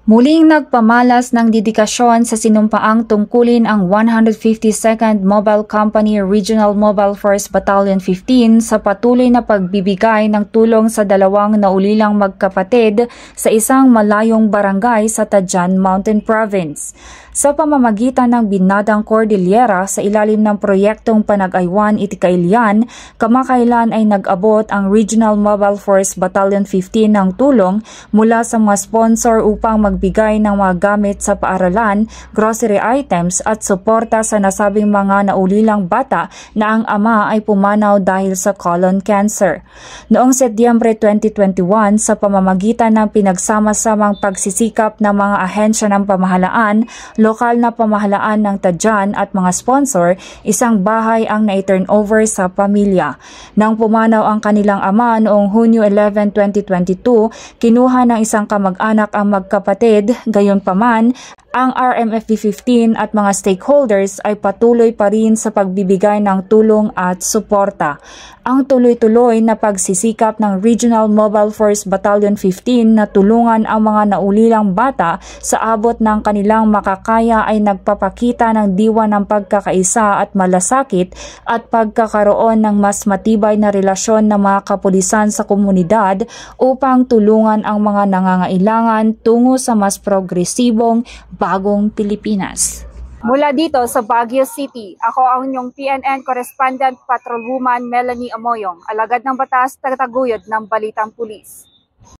Muling nagpamalas ng dedikasyon sa sinumpaang tungkulin ang 152nd Mobile Company Regional Mobile Force Battalion 15 sa patuloy na pagbibigay ng tulong sa dalawang naulilang magkapatid sa isang malayong barangay sa Tadjan Mountain Province. Sa pamamagitan ng Binadang Cordillera sa ilalim ng proyektong Panagaywan Itikailian, kamakailan ay nag-abot ang Regional Mobile Force Battalion 15 ng tulong mula sa mga sponsor upang magbigay ng mga gamit sa paaralan, grocery items at suporta sa nasabing mga naulilang bata na ang ama ay pumanaw dahil sa colon cancer. Noong Setyembre 2021, sa pamamagitan ng pinagsama-samang pagsisikap ng mga ahensya ng pamahalaan, lokal na pamahalaan ng Tadjan at mga sponsor, isang bahay ang na-turnover sa pamilya. Nang pumanaw ang kanilang ama noong Hunyo 11, 2022, kinuha ng isang kamag-anak ang magkapatid. Gayunpaman, ang RMFB-15 at mga stakeholders ay patuloy pa rin sa pagbibigay ng tulong at suporta. Ang tuloy-tuloy na pagsisikap ng Regional Mobile Force Battalion 15 na tulungan ang mga naulilang bata sa abot ng kanilang makakaya ay nagpapakita ng diwa ng pagkakaisa at malasakit at pagkakaroon ng mas matibay na relasyon ng mga kapulisan sa komunidad upang tulungan ang mga nangangailangan tungo sa mas progresibong bagong Pilipinas. Mula dito sa Baguio City, ako ang inyong PNN Correspondent Patrolwoman Melanie Amoyong, alagad ng batas, tagataguyod ng Balitang Pulis.